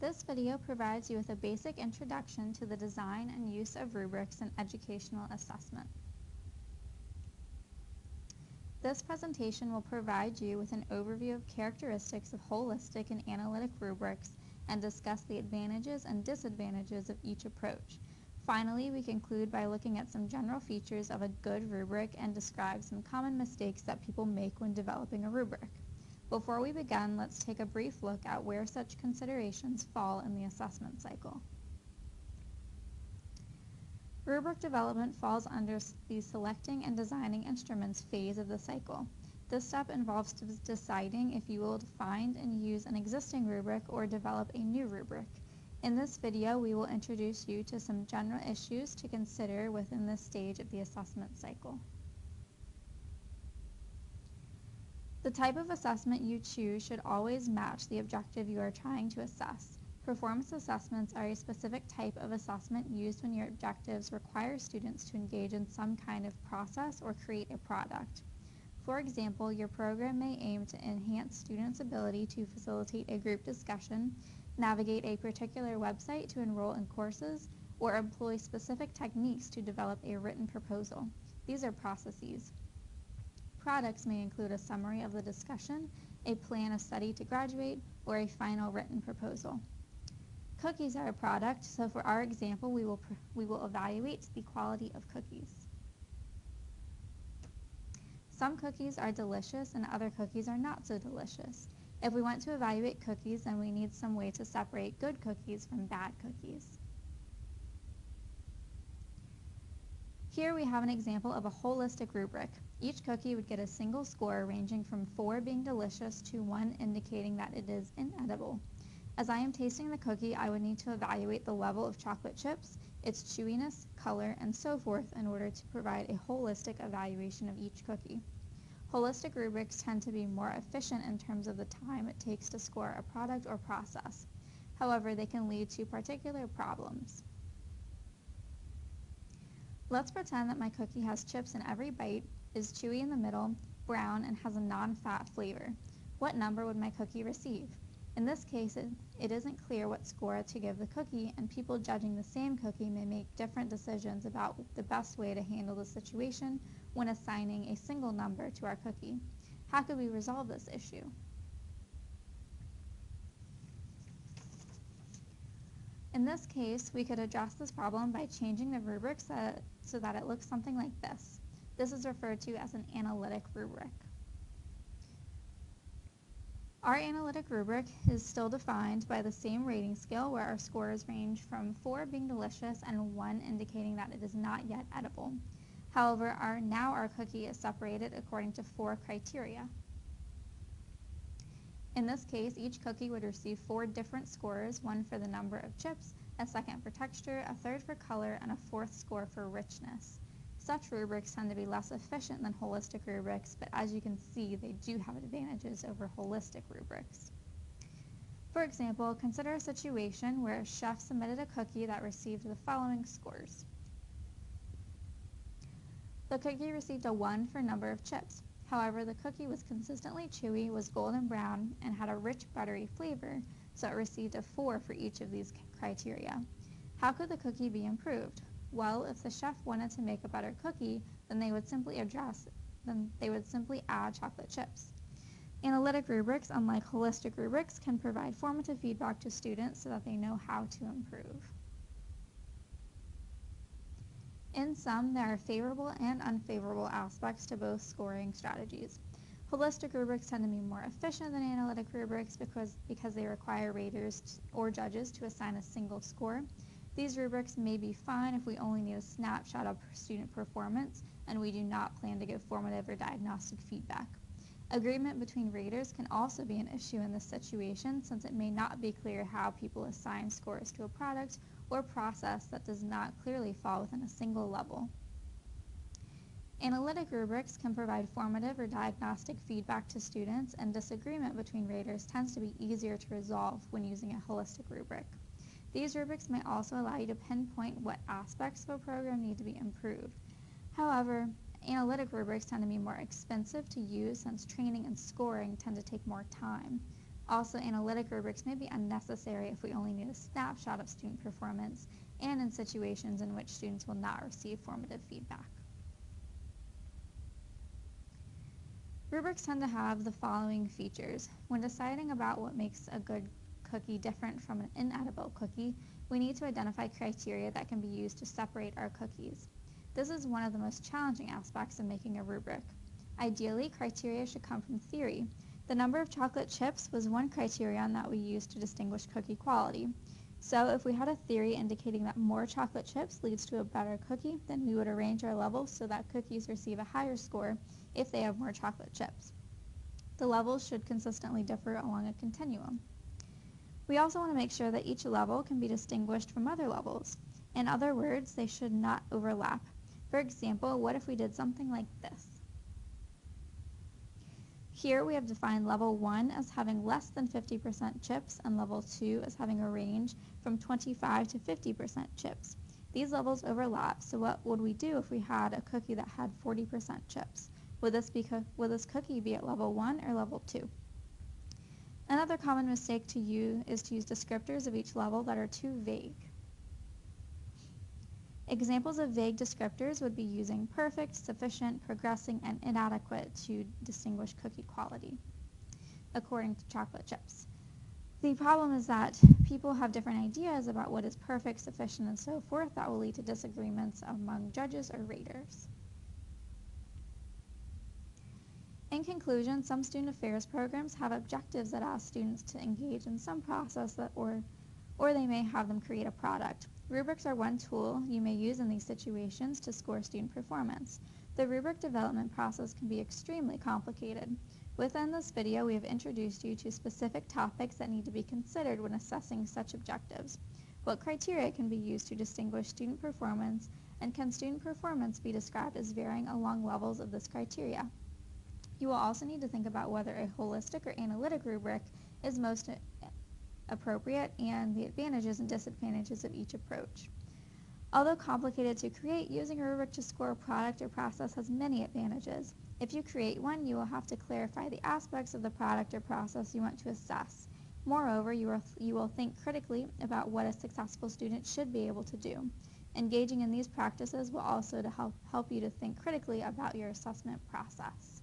This video provides you with a basic introduction to the design and use of rubrics in educational assessment. This presentation will provide you with an overview of characteristics of holistic and analytic rubrics and discuss the advantages and disadvantages of each approach. Finally, we conclude by looking at some general features of a good rubric and describe some common mistakes that people make when developing a rubric. Before we begin, let's take a brief look at where such considerations fall in the assessment cycle. Rubric development falls under the selecting and designing instruments phase of the cycle. This step involves deciding if you will find and use an existing rubric or develop a new rubric. In this video, we will introduce you to some general issues to consider within this stage of the assessment cycle. The type of assessment you choose should always match the objective you are trying to assess. Performance assessments are a specific type of assessment used when your objectives require students to engage in some kind of process or create a product. For example, your program may aim to enhance students' ability to facilitate a group discussion, navigate a particular website to enroll in courses, or employ specific techniques to develop a written proposal. These are processes. Products may include a summary of the discussion, a plan of study to graduate, or a final written proposal. Cookies are a product, so for our example, we will evaluate the quality of cookies. Some cookies are delicious and other cookies are not so delicious. If we want to evaluate cookies, then we need some way to separate good cookies from bad cookies. Here we have an example of a holistic rubric. Each cookie would get a single score ranging from 4 being delicious to 1 indicating that it is inedible. As I am tasting the cookie, I would need to evaluate the level of chocolate chips, its chewiness, color, and so forth in order to provide a holistic evaluation of each cookie. Holistic rubrics tend to be more efficient in terms of the time it takes to score a product or process. However, they can lead to particular problems. Let's pretend that my cookie has chips in every bite, is chewy in the middle, brown, and has a non-fat flavor. What number would my cookie receive? In this case, it isn't clear what score to give the cookie, and people judging the same cookie may make different decisions about the best way to handle the situation when assigning a single number to our cookie. How could we resolve this issue? In this case, we could address this problem by changing the rubric so that it looks something like this. This is referred to as an analytic rubric. Our analytic rubric is still defined by the same rating scale where our scores range from 4 being delicious and 1 indicating that it is not yet edible. However, now our cookie is separated according to 4 criteria. In this case, each cookie would receive 4 different scores, one for the number of chips, a second for texture, a third for color, and a 4th score for richness. Such rubrics tend to be less efficient than holistic rubrics, but as you can see, they do have advantages over holistic rubrics. For example, consider a situation where a chef submitted a cookie that received the following scores. The cookie received a 1 for number of chips. However, the cookie was consistently chewy, was golden brown, and had a rich buttery flavor, so it received a 4 for each of these criteria. How could the cookie be improved? Well, if the chef wanted to make a better cookie, then they would simply add chocolate chips. Analytic rubrics, unlike holistic rubrics, can provide formative feedback to students so that they know how to improve. In sum, there are favorable and unfavorable aspects to both scoring strategies. Holistic rubrics tend to be more efficient than analytic rubrics because they require raters or judges to assign a single score. These rubrics may be fine if we only need a snapshot of student performance and we do not plan to give formative or diagnostic feedback. Agreement between raters can also be an issue in this situation since it may not be clear how people assign scores to a product or process that does not clearly fall within a single level. Analytic rubrics can provide formative or diagnostic feedback to students, and disagreement between raters tends to be easier to resolve when using a holistic rubric. These rubrics may also allow you to pinpoint what aspects of a program need to be improved. However, analytic rubrics tend to be more expensive to use since training and scoring tend to take more time. Also, analytic rubrics may be unnecessary if we only need a snapshot of student performance and in situations in which students will not receive formative feedback. Rubrics tend to have the following features. When deciding about what makes a good cookie different from an inedible cookie, we need to identify criteria that can be used to separate our cookies. This is one of the most challenging aspects of making a rubric. Ideally, criteria should come from theory. The number of chocolate chips was one criterion that we used to distinguish cookie quality. So if we had a theory indicating that more chocolate chips leads to a better cookie, then we would arrange our levels so that cookies receive a higher score if they have more chocolate chips. The levels should consistently differ along a continuum. We also want to make sure that each level can be distinguished from other levels. In other words, they should not overlap. For example, what if we did something like this? Here we have defined level 1 as having less than 50% chips and level 2 as having a range from 25 to 50% chips. These levels overlap, so what would we do if we had a cookie that had 40% chips? Would this cookie be at level 1 or level 2? Another common mistake is to use descriptors of each level that are too vague. Examples of vague descriptors would be using perfect, sufficient, progressing, and inadequate to distinguish cookie quality, according to chocolate chips. The problem is that people have different ideas about what is perfect, sufficient, and so forth that will lead to disagreements among judges or raters. In conclusion, some student affairs programs have objectives that ask students to engage in some process or they may have them create a product. Rubrics are one tool you may use in these situations to score student performance. The rubric development process can be extremely complicated. Within this video, we have introduced you to specific topics that need to be considered when assessing such objectives. What criteria can be used to distinguish student performance, and can student performance be described as varying along levels of this criteria? You will also need to think about whether a holistic or analytic rubric is most appropriate and the advantages and disadvantages of each approach. Although complicated to create, using a rubric to score a product or process has many advantages. If you create one, you will have to clarify the aspects of the product or process you want to assess. Moreover, you will think critically about what a successful student should be able to do. Engaging in these practices will also help you to think critically about your assessment process.